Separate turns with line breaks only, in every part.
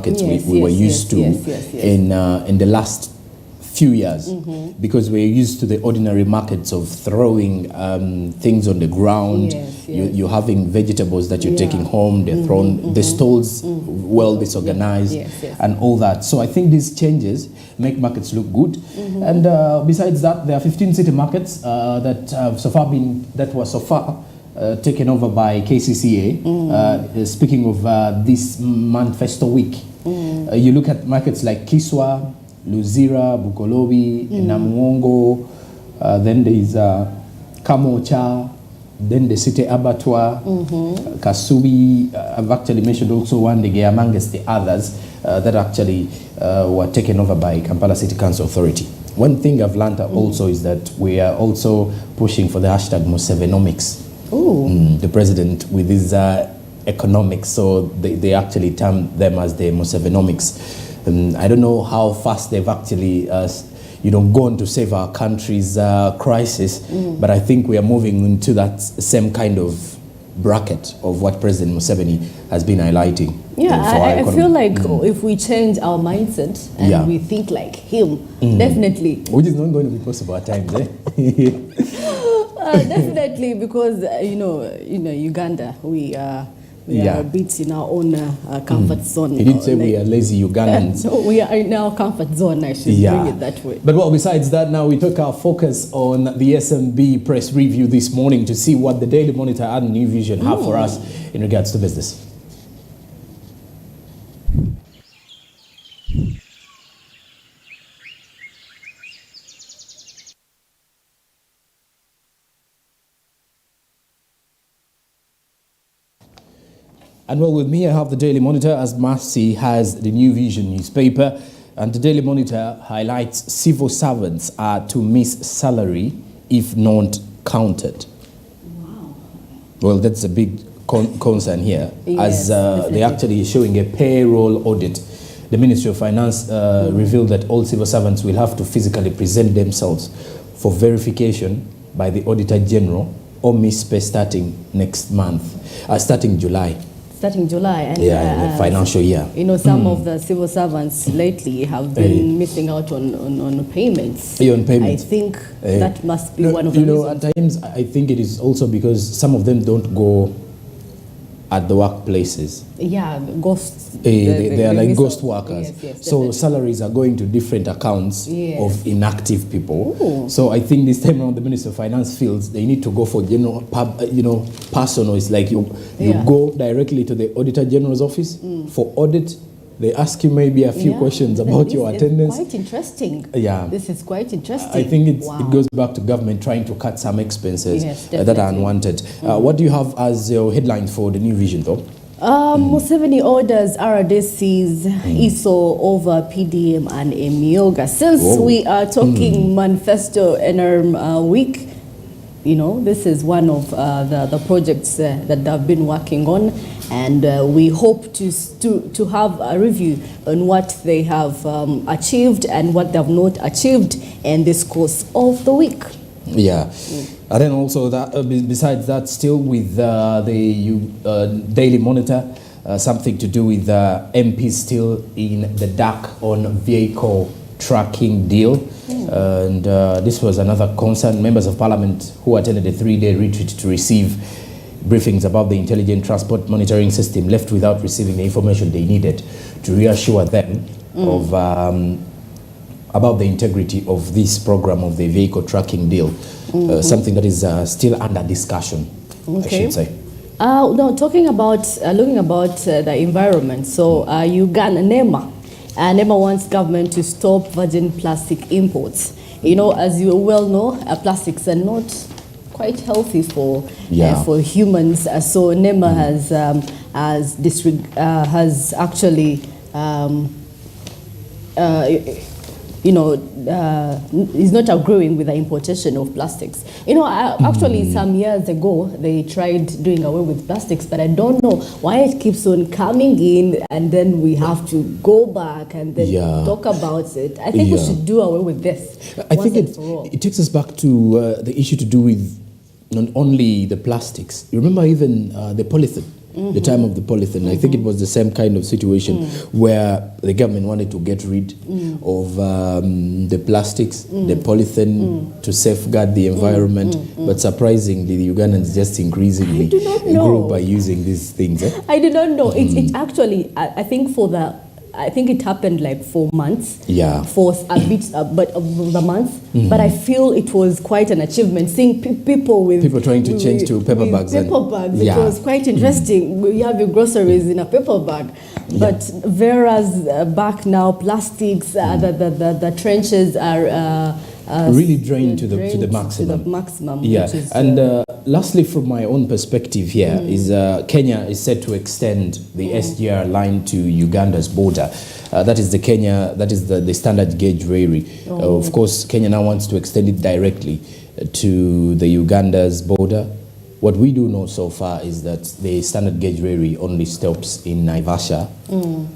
markets we were used to in the last few years, because we're used to the ordinary markets of throwing things on the ground. You're having vegetables that you're taking home, they're thrown, the stalls well disorganized, and all that. So I think these changes make markets look good. And besides that, there are 15 city markets that have so far taken over by KCCA. Speaking of this Manifesto Week, you look at markets like Kiswa, Luzira, Bukolobi, Namuongo, then there is Kamocha, then the City Abattoir, Kasubi. I've actually mentioned also one day amongst the others that actually were taken over by Kampala City Council Authority. One thing I've learned also is that we are also pushing for the hashtag Musevenomics. The president with his economics, so they actually term them as the Musevenomics. I don't know how fast they've actually gone to save our country's crisis, but I think we are moving into that same kind of bracket of what President Museveni has been highlighting.
I feel like if we change our mindset and we think like him, definitely.
Which is not going to be possible at times,
definitely, because Uganda, we are a bit in our own comfort zone.
He didn't say we are lazy Ugandans.
So we are in our comfort zone, I should bring it that way.
But besides that, now we took our focus on the SMB press review this morning to see what the Daily Monitor and New Vision have for us in regards to business. And well, with me, I have the Daily Monitor, as Marcy has the New Vision newspaper. And the Daily Monitor highlights civil servants are to miss salary if not counted.
Wow.
Well, that's a big concern here, as they're actually showing a payroll audit. The Ministry of Finance revealed that all civil servants will have to physically present themselves for verification by the Auditor General or miss pay starting next month, starting July.
Starting July. And,
the financial year.
Some of the civil servants lately have been missing out on payments.
On payments.
I think that must be one of the reasons.
At times, I think it is also because some of them don't go at the workplaces.
Yeah, ghosts.
They are like ghost workers.
Yes,
so salaries are going to different accounts of inactive people.
Ooh.
So I think this time around the Minister of Finance feels they need to go for personal. It's like you go directly to the Auditor General's office for audit. They ask you maybe a few questions about your attendance.
Quite interesting.
Yeah.
This is quite interesting.
I think it goes back to government trying to cut some expenses that are unwanted. What do you have as your headline for the New Vision, though?
Museveni orders RDC's ISO over PDM and Emioga. Since we are talking Manifesto NRM week, this is one of the projects that they've been working on, and we hope to have a review on what they have achieved and what they have not achieved in this course of the week.
Yeah. And then also, that besides that, still with the Daily Monitor, something to do with MPs still in the dark on vehicle tracking deal. And this was another concern. Members of Parliament who attended a 3-day retreat to receive briefings about the intelligent transport monitoring system left without receiving the information they needed to reassure them of about the integrity of this program of the vehicle tracking deal, something that is still under discussion, I should say.
No, looking about the environment. So Uganda, NEMA wants government to stop virgin plastic imports. As you well know, plastics are not quite healthy for humans. So NEMA has actually is not agreeing with the importation of plastics. Actually some years ago they tried doing away with plastics, but I don't know why it keeps on coming in, and then we have to go back and then talk about it. I think we should do away with this.
I think it takes us back to the issue to do with not only the plastics. You remember even the polythene. the time of the polythene. I think it was the same kind of situation where the government wanted to get rid of the plastics, the polythene to safeguard the environment. But surprisingly, the Ugandans just increasingly grew by using these things.
I did not know. It actually, I think it happened like 4 months.
Yeah.
For a bit, but of the month. But I feel it was quite an achievement seeing people
trying to change to paper bags.
Paper bags. It was quite interesting. You have your groceries in a paper bag. But whereas back now, plastics, the trenches are
really drained to the maximum. Yeah, and lastly, from my own perspective here, is Kenya is set to extend the SGR line to Uganda's border. That is the standard gauge railway. Of course, Kenya now wants to extend it directly to the Uganda's border. What we do know so far is that the standard gauge railway only stops in Naivasha,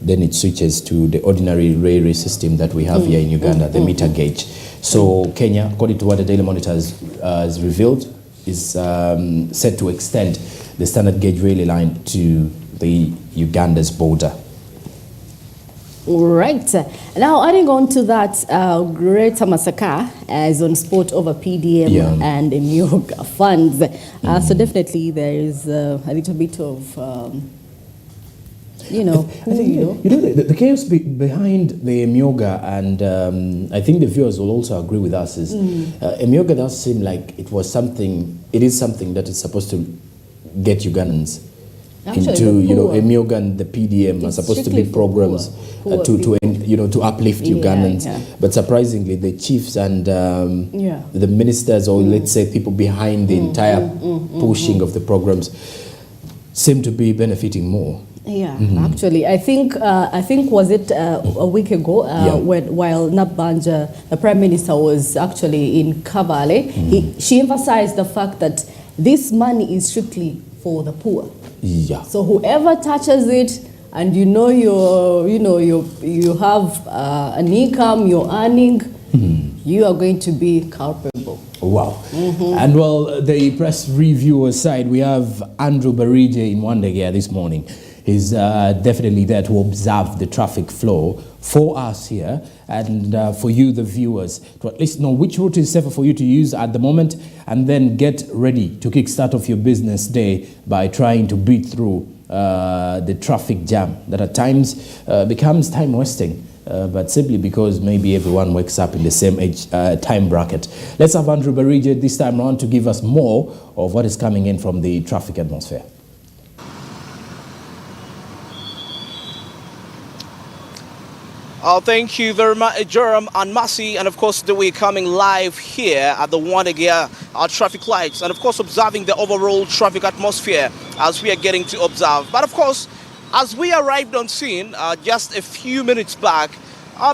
then it switches to the ordinary railway system that we have here in Uganda, the meter gauge. So Kenya, according to what the Daily Monitor has revealed, is set to extend the standard gauge railway line to the Uganda's border.
Right. Now, adding on to that, Greater Masaka is on spot over PDM and Emyoga funds. So definitely there is a little bit of,
the chaos behind the Emyoga, and I think the viewers will also agree with us, is Emyoga does seem like it is something that is supposed to get Ugandans into, Emyoga and the PDM are supposed to be programs to uplift Ugandans. But surprisingly, the chiefs and the ministers, or let's say people behind the entire pushing of the programs, seem to be benefiting more.
Yeah, actually, I think was it a week ago while Nabanja, the Prime Minister, was actually in Kabale, she emphasized the fact that this money is strictly for the poor.
Yeah.
So whoever touches it, and you have an income, you're earning, you are going to be culpable.
Wow. And well, the press review aside, we have Andrew Barije in Wandegea this morning. He's definitely there to observe the traffic flow for us here and for you, the viewers, to at least know which route is safer for you to use at the moment, and then get ready to kickstart off your business day by trying to beat through the traffic jam that at times becomes time wasting. But simply because maybe everyone wakes up in the same time bracket. Let's have Andrew Barije this time around to give us more of what is coming in from the traffic atmosphere.
Thank you very much, Jerome and Masi, and of course we're coming live here at the Wandegea traffic lights, and of course observing the overall traffic atmosphere as we are getting to observe. But of course, as we arrived on scene just a few minutes back,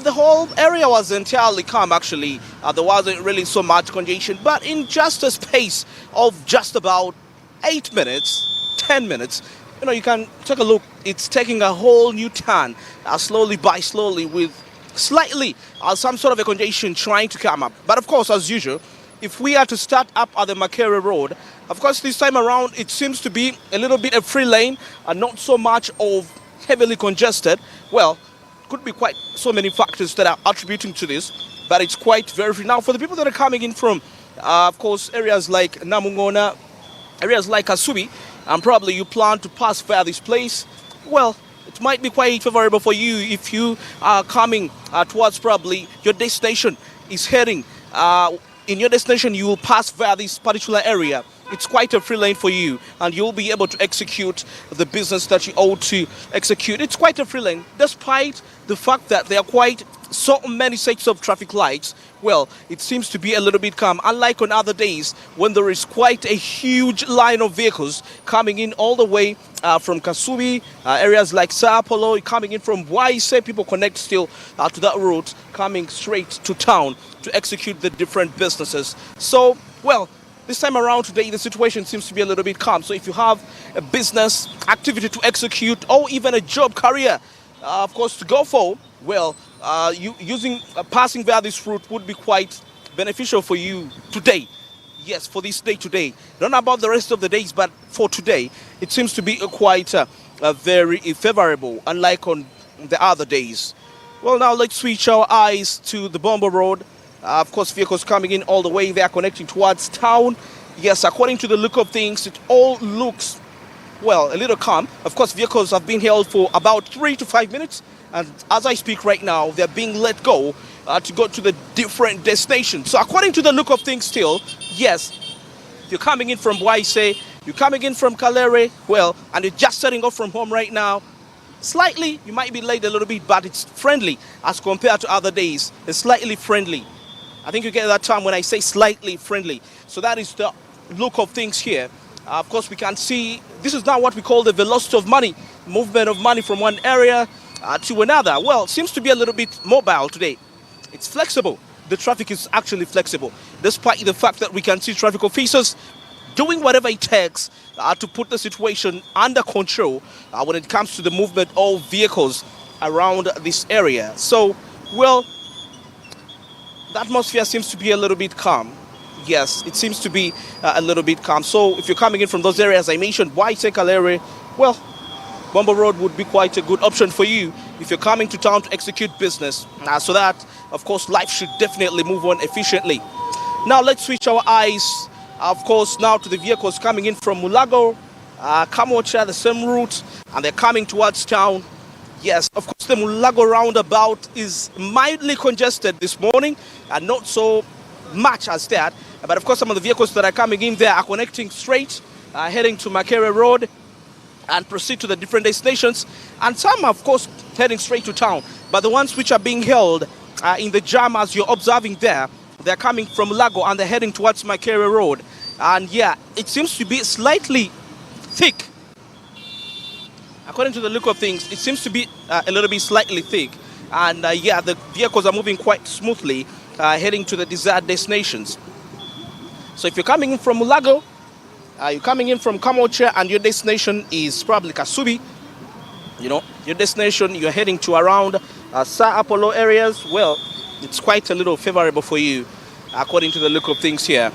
the whole area was entirely calm actually. There wasn't really so much congestion, but in just a space of just about 8 minutes, 10 minutes, you can take a look. It's taking a whole new turn, slowly by slowly, with slightly some sort of a congestion trying to come up. But of course, as usual, if we are to start up at the Makere Road, of course, this time around, it seems to be a little bit a free lane and not so much of heavily congested. Well, could be quite so many factors that are attributing to this, but it's quite very free. Now, for the people that are coming in from, of course, areas like Namungona, areas like Kasubi, and probably you plan to pass via this place, well, it might be quite favorable for you if you are coming towards probably your destination is heading. In your destination, you will pass via this particular area. It's quite a free lane for you, and you'll be able to execute the business that you ought to execute. It's quite a free lane, despite the fact that there are quite so many sets of traffic lights. Well, it seems to be a little bit calm, unlike on other days when there is quite a huge line of vehicles coming in all the way from Kasubi, areas like Sao Paulo, coming in from Waise. People connect still to that route, coming straight to town to execute the different businesses. So, well, this time around today, the situation seems to be a little bit calm. So if you have a business activity to execute, or even a job career, of course, to go for, well, passing via this route would be quite beneficial for you today. Yes, for this day today. Not about the rest of the days, but for today, it seems to be quite very favorable, unlike on the other days. Well, now let's switch our eyes to the Bombo Road. Of course, vehicles coming in all the way there, connecting towards town. Yes, according to the look of things, it all looks, well, a little calm. Of course, vehicles have been held for about 3 to 5 minutes. And as I speak right now, they're being let go to go to the different destinations. So according to the look of things still, yes, if you're coming in from Waise, you're coming in from Kalere, well, and you're just setting off from home right now, slightly, you might be late a little bit, but it's friendly as compared to other days. It's slightly friendly. I think you get that term when I say slightly friendly. So that is the look of things here. Of course, we can see this is now what we call the velocity of money, movement of money from one area to another. Well, it seems to be a little bit mobile today. It's flexible. The traffic is actually flexible, despite the fact that we can see traffic officers doing whatever it takes to put the situation under control when it comes to the movement of vehicles around this area. So, well, the atmosphere seems to be a little bit calm. Yes, it seems to be a little bit calm. So if you're coming in from those areas I mentioned, Waise, Kalere, well, Bombo Road would be quite a good option for you if you're coming to town to execute business. So that, of course, life should definitely move on efficiently. Now let's switch our eyes, of course, now to the vehicles coming in from Mulago, Kamocha, the same route, and they're coming towards town. Yes, of course, the Mulago roundabout is mildly congested this morning, and not so much as that. But of course, some of the vehicles that are coming in there are connecting straight, heading to Makere Road, and proceed to the different destinations. And some, of course, heading straight to town. But the ones which are being held in the jam, as you're observing there, they're coming from Lago and they're heading towards Makere Road. And yeah, it seems to be slightly thick. According to the look of things, it seems to be a little bit slightly thick. And yeah, the vehicles are moving quite smoothly, heading to the desired destinations. So if you're coming in from Mulago, you're coming in from Kamoche and your destination is probably Kasubi, you know, your destination, you're heading to around Sa Apollo areas, well, it's quite a little favorable for you, according to the look of things here.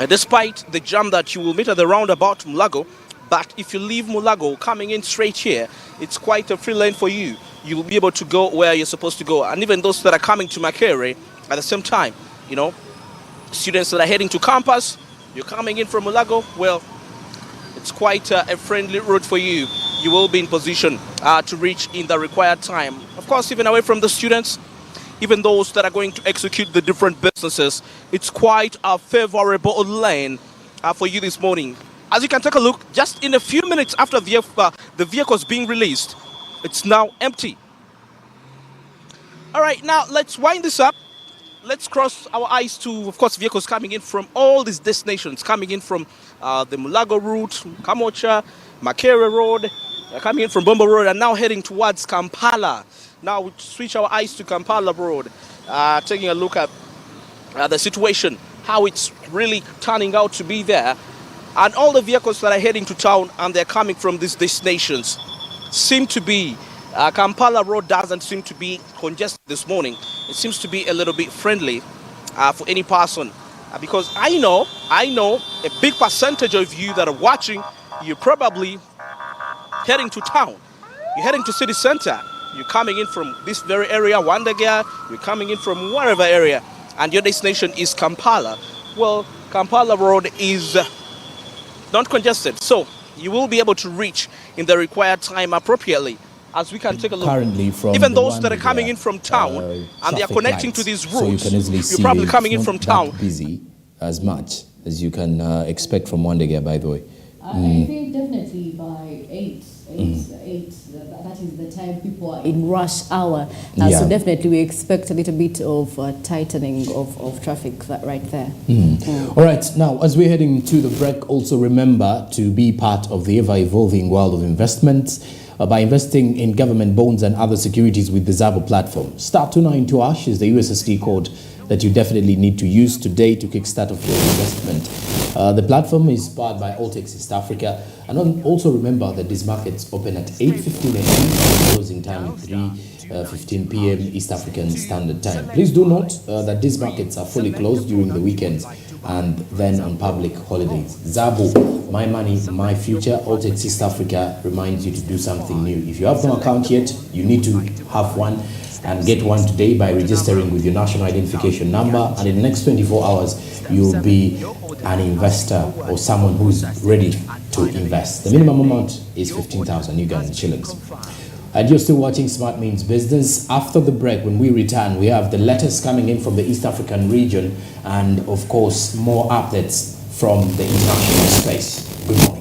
Despite the jam that you will meet at the roundabout Mulago, but if you leave Mulago coming in straight here, it's quite a free lane for you. You will be able to go where you're supposed to go. And even those that are coming to Makere at the same time, you know, students that are heading to campus, you're coming in from Mulago, well, it's quite a friendly route for you. You will be in position to reach in the required time. Of course, even away from the students, even those that are going to execute the different businesses, it's quite a favorable lane for you this morning. As you can take a look, just in a few minutes after the vehicles being released, it's now empty. All right, now let's wind this up. Let's cross our eyes to, of course, vehicles coming in from all these destinations, coming in from the Mulago route, Kamocha, Makere Road, coming in from Bombo Road, and now heading towards Kampala. Now we switch our eyes to Kampala Road, taking a look at the situation, how it's really turning out to be there. And all the vehicles that are heading to town and they're coming from these destinations seem to be, Kampala Road doesn't seem to be congested this morning. It seems to be a little bit friendly for any person. Because I know a big percentage of you that are watching, you're probably heading to town. You're heading to city center. You're coming in from this very area, Wandaga. You're coming in from whatever area. And your destination is Kampala. Well, Kampala Road is not congested. So you will be able to reach in the required time appropriately. As we can take a look,
currently from
even those that are coming in from town and they are connecting to these routes, so you can easily see you're probably coming in from town.
Busy as much as you can expect from Wandaga, by the way.
I think definitely by 8, that is the time people are in rush hour. So definitely we expect a little bit of tightening of traffic right there.
All right, now as we're heading to the break, also remember to be part of the ever-evolving world of investments by investing in government bonds and other securities with the Zabo platform. *292# is the USSD code that you definitely need to use today to kickstart off your investment. The platform is powered by Altex East Africa. And also remember that these markets open at 8:15 a.m. closing time at 3:15 p.m. East African Standard Time. Please do note that these markets are fully closed during the weekends. and then on public holidays. Zabu, My Money, My Future, Altec East Africa reminds you to do something new. If you have no account yet, you need to have one and get one today by registering with your national identification number, and in the next 24 hours you'll be an investor or someone who's ready to invest. The minimum amount is 15,000 Ugandan shillings. And you're still watching Smart Means Business. After the break, when we return, we have the letters coming in from the East African region and, of course, more updates from the international space. Good morning.